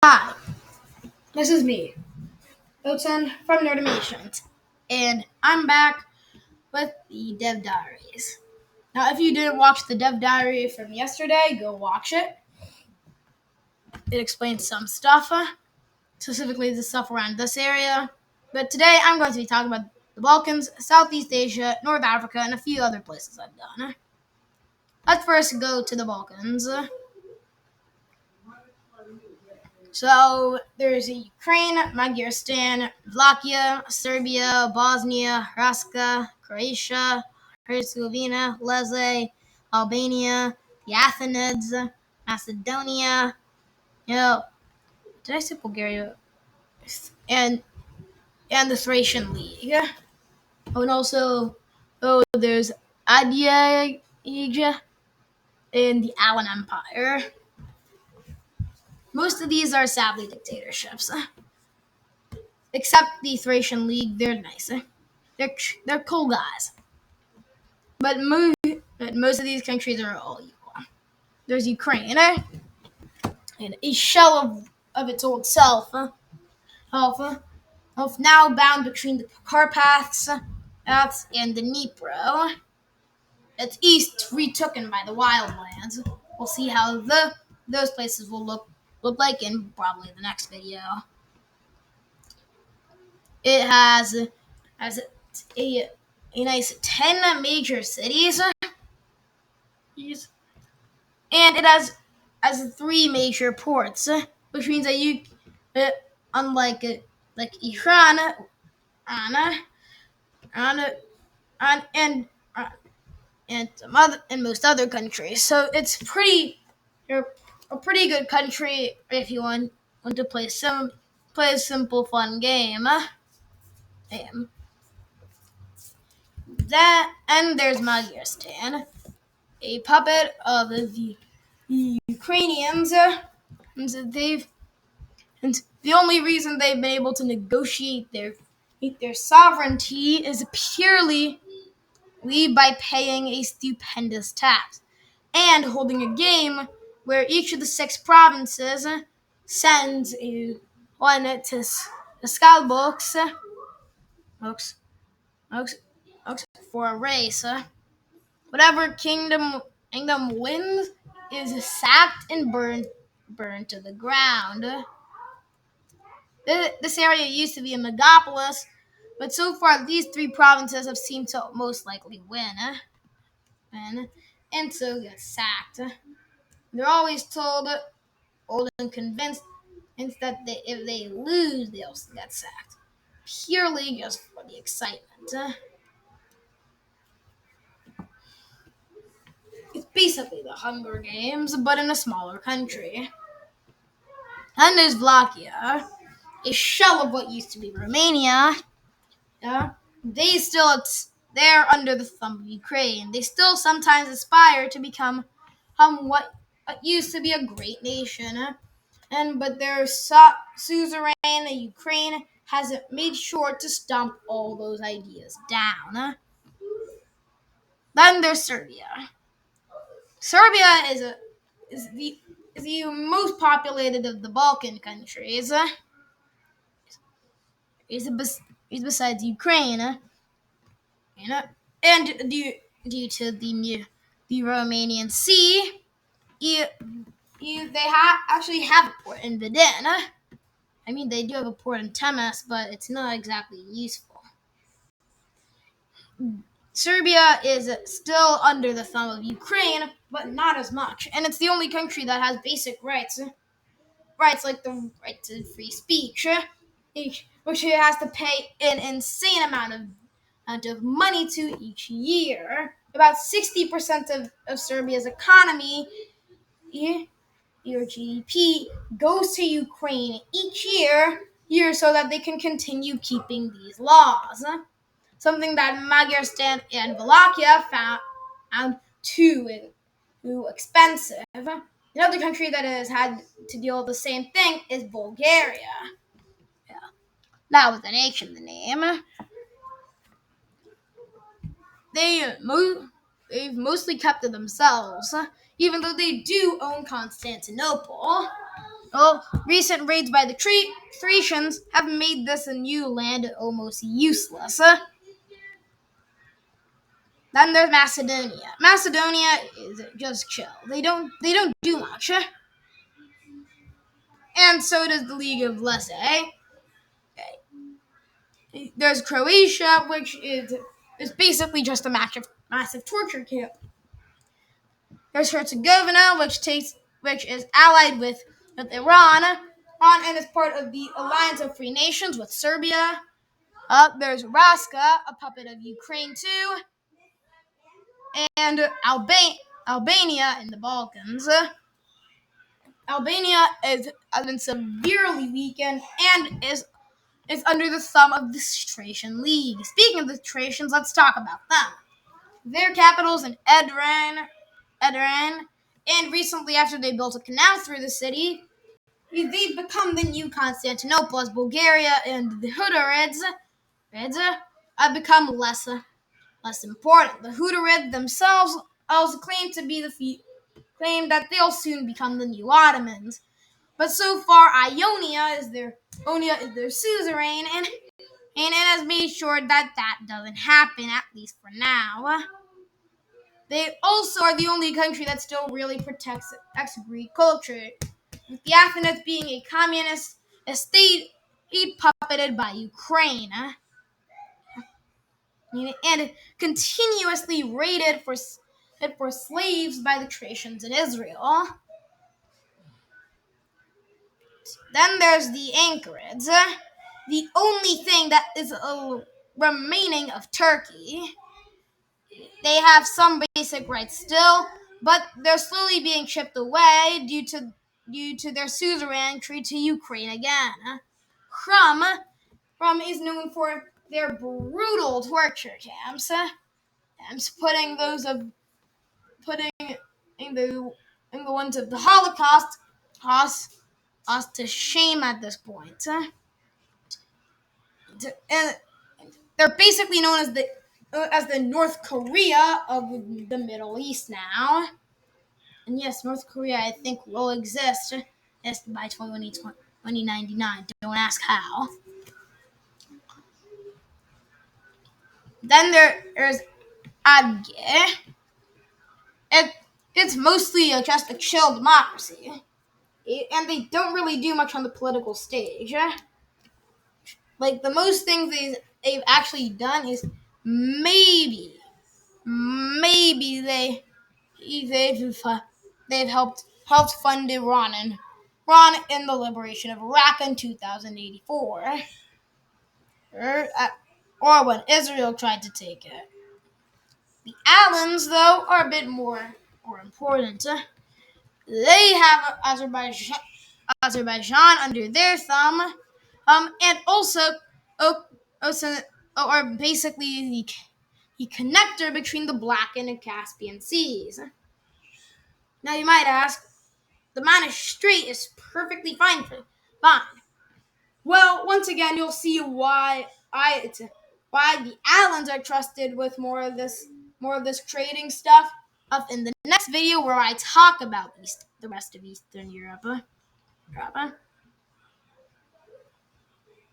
Hi, this is me, Oten from Nerdimations, and I'm back with the Dev Diaries. Now, if you didn't watch the Dev Diary from yesterday, go watch it. It explains some stuff, specifically the stuff around this area. But today, I'm going to be talking about the Balkans, Southeast Asia, North Africa, and a few other places I've done. Let's first go to the Balkans. So there's Ukraine, Magyarstan, Wallachia, Serbia, Bosnia, Raska, Croatia, Herzegovina, Leslie, Albania, the Athenids, Macedonia. Did I say Bulgaria? And the Thracian League. Oh, and also, there's Adia and the Alan Empire. Most of these are sadly dictatorships. Except the Thracian League, they're nice. They're cool guys. But most of these countries are all equal. There's Ukraine, and a shell of its old self, now bound between the Carpaths and the Dnipro. Its east retaken by the wildlands. We'll see how those places will look like in probably the next video. It has a nice 10 major cities, and it has three major ports, which means that unlike like Iran, Anna, Anna, and most other countries. So it's you're a pretty good country if you want to play a simple fun game. That and there's Magyarstan, a puppet of the Ukrainians. And the only reason they've been able to negotiate their sovereignty is purely by paying a stupendous tax and holding a game where each of the 6 provinces sends one to Skalbox for a race. Whatever kingdom wins is sacked and burned to the ground. This area used to be a megapolis, but so far these 3 provinces have seemed to most likely win, and so get sacked. They're always old and convinced that if they lose, they also get sacked, purely just for the excitement. It's basically the Hunger Games, but in a smaller country. And there's Wallachia, a shell of what used to be Romania. Yeah, they're under the thumb of Ukraine. They still sometimes aspire to become what used to be a great nation, but their suzerain Ukraine has made sure to stomp all those ideas down. Then there's Serbia. Serbia is the most populated of the Balkan countries. Is besides Ukraine, and due to the Romanian Sea, they actually have a port in Vidin. I mean, they do have a port in Temes, but it's not exactly useful. Serbia is still under the thumb of Ukraine, but not as much. And it's the only country that has basic rights like the right to free speech, which it has to pay an insane amount of money to each year. About 60% of Serbia's economy, your GDP, goes to Ukraine each year so that they can continue keeping these laws. Something that Magyarstan and Wallachia found too expensive. Another country that has had to deal with the same thing is Bulgaria. Yeah. Now with an H in the name, they've mostly kept to themselves, even though they do own Constantinople. Well, recent raids by the Thracians have made this a new land almost useless. Then there's Macedonia. Macedonia is just chill. They don't do much. And so does the League of Lesser. There's Croatia, which is basically just a massive torture camp. There's Herzegovina, which is allied with Iran, and is part of the Alliance of Free Nations with Serbia. There's Raska, a puppet of Ukraine too, and Albania in the Balkans. Albania has been severely weakened and is under the thumb of the Thracian League. Speaking of the Thracians, let's talk about them. Their capital's in Edirne, and recently, after they built a canal through the city, they've become the new Constantinople, as Bulgaria and the Hutterids have become less important. The Hutterids themselves also claim that they'll soon become the new Ottomans. But so far, Ionia is their suzerain, and it has made sure that doesn't happen, at least for now. They also are the only country that still really protects ex-Greek culture, with the Athens being a communist state puppeted by Ukraine, and continuously raided for slaves by the Thracians in Israel. Then there's the Anchorids, the only thing that is remaining of Turkey. They have some basic rights still, but they're slowly being chipped away due to their suzerainty to Ukraine again. Krum, Krum is known for their brutal torture camps, putting those of putting in the ones of the Holocaust us to shame at this point. And they're basically known as the North Korea of the Middle East now. And yes, North Korea, I think, will exist by 2099. Don't ask how. Then there's Adge. It's mostly just a chill democracy. And they don't really do much on the political stage. Like, the most things they've actually done is maybe they've helped fund Iran in the liberation of Iraq in 2084, or when Israel tried to take it. The islands, though, are a bit more important. They have Azerbaijan under their thumb, and also are basically the connector between the Black and the Caspian Seas. Now you might ask, the Manish Strait is perfectly fine. Well, once again, you'll see why the islands are trusted with more of this trading stuff up in the next video where I talk about the rest of Eastern Europe.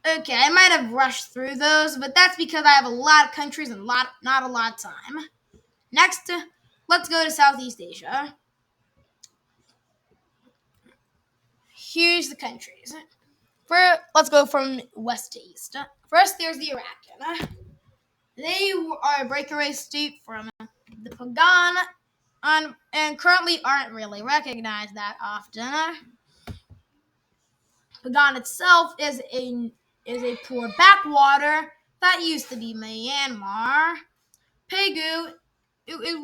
Okay, I might have rushed through those, but that's because I have a lot of countries and not a lot of time. Next, let's go to Southeast Asia. Here's the countries. Let's go from west to east. First, there's the Iraqi. They are a breakaway state from the Pagan, and currently aren't really recognized that often. Pagan itself is a poor backwater that used to be Myanmar. Pegu is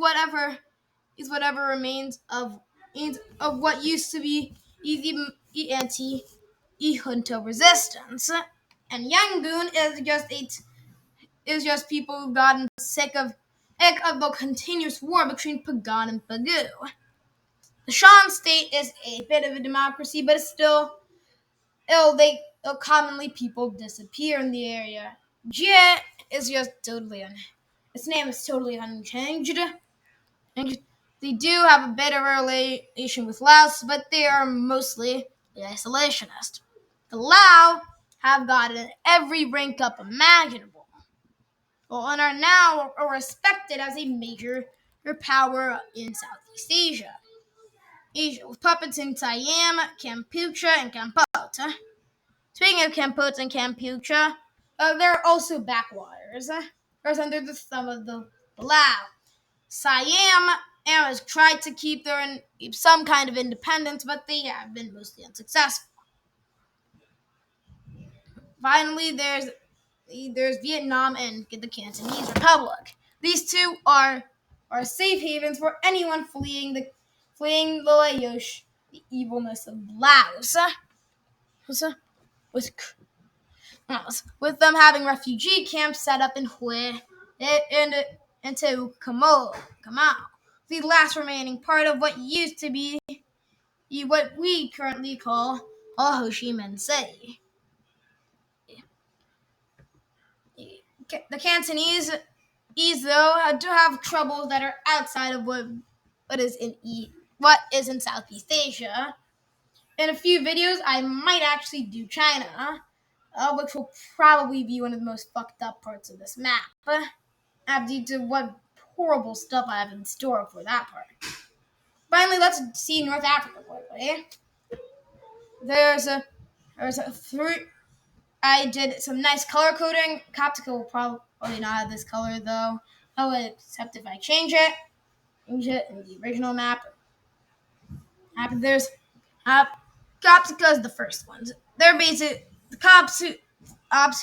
whatever remains of what used to be the anti-junta resistance, and Yangon is just people who've gotten sick of the continuous war between Pagan and Pegu. The Shan state is a bit of a democracy, but it's still commonly people disappear in the area. Jie is just its name is totally unchanged. And they do have a bit of a relation with Laos, but they are mostly the isolationists. The Lao have gotten every rank up imaginable, and are now respected as a major power in Southeast Asia. With puppets in Siam, Kampuchea, and Cambodia. Speaking of Cambodia and Kampuchea, there are also backwaters. There's under the thumb of the Lao. Siam has tried to keep some kind of independence, but they have been mostly unsuccessful. Finally, there's Vietnam and the Cantonese Republic. These two are safe havens for anyone fleeing the Laos, the evilness of Laos. With with them having refugee camps set up in Hue and into Kamau, the last remaining part of what used to be what we currently call Ho Chi Minh City. The Cantonese, though, do have troubles that are outside of what is in Southeast Asia. In a few videos, I might actually do China, which will probably be one of the most fucked up parts of this map, due to what horrible stuff I have in store for that part. Finally, let's see North Africa quickly. There's a three. I did some nice color coding. Coptica will probably not have this color though. Except if I change it in the original map. There's Coptica is the first ones. They're basically the cops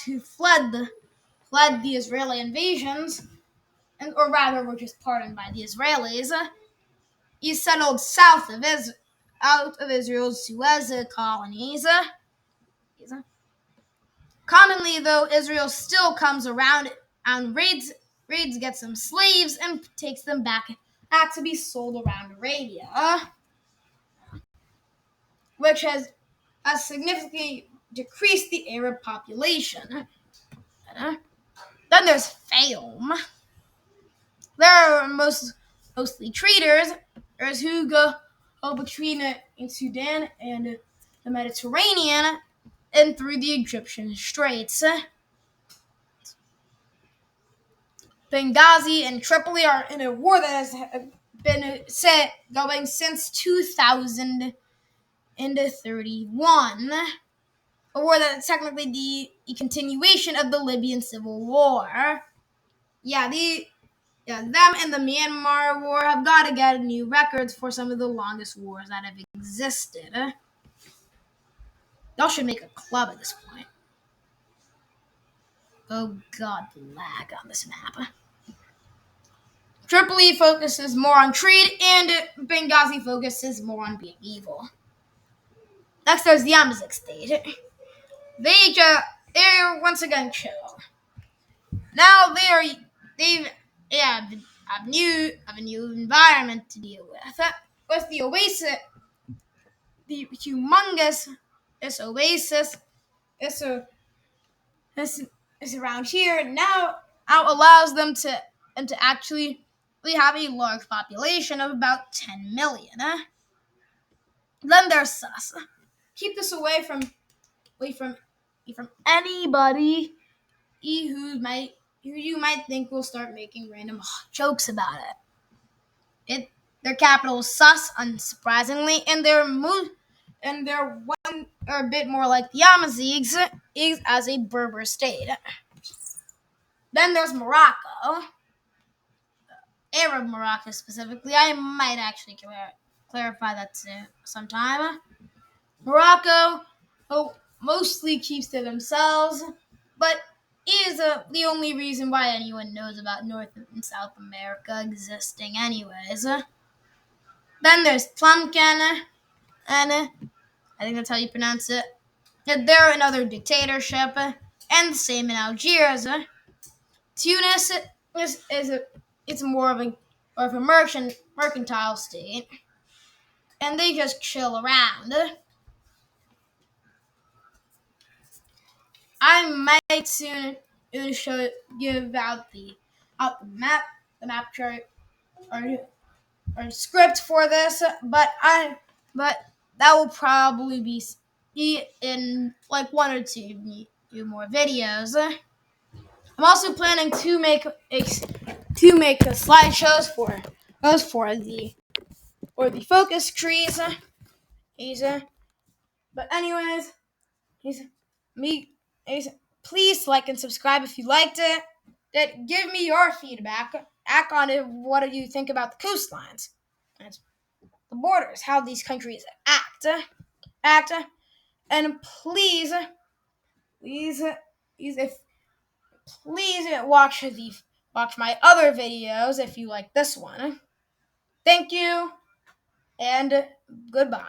who fled the Israeli invasions, or rather were just pardoned by the Israelis. He settled out of Israel's Suez colonies. Commonly, though, Israel still comes around and raids, gets some slaves, and takes them back to be sold around Arabia, which has significantly decreased the Arab population. Then there's Fayum. There are mostly traders who go between Sudan and the Mediterranean and through the Egyptian Straits. Benghazi and Tripoli are in a war that has been going since 2031. A war that's technically the continuation of the Libyan civil war. Them and the Myanmar war have got to get new records for some of the longest wars that have existed. Y'all should make a club at this point. Oh god, the lag on this map. Tripoli focuses more on trade, and Benghazi focuses more on being evil. Next, there's the Amazigh state. They're once again chill. Now they've have a new environment to deal with the oasis, the humongous oasis is around here now allows them to actually have a large population of about 10 million. Then there's sus. Keep this away from anybody who you might think will start making random jokes about it. Their capital is sus, unsurprisingly, and they're a bit more like the Amazighs as a Berber state. Then there's Morocco, Arab Morocco specifically. I might actually clarify that sometime. Morocco mostly keeps to themselves, but is the only reason why anyone knows about North and South America existing anyways. Then there's Plumkin, and I think that's how you pronounce it. They're another dictatorship, and the same in Algiers. Tunis it's more of a mercantile state, and they just chill around. I might soon give out the map chart or script for this, but that will probably be in like 1 or 2 more videos. I'm also planning to make slideshows for those for the focus trees. But anyways, he's me. He's, please like and subscribe if you liked it. Give me your feedback. Act on it. What do you think about the coastlines, and the borders? How these countries act, and please, if please watch my other videos if you like this one. Thank you and goodbye.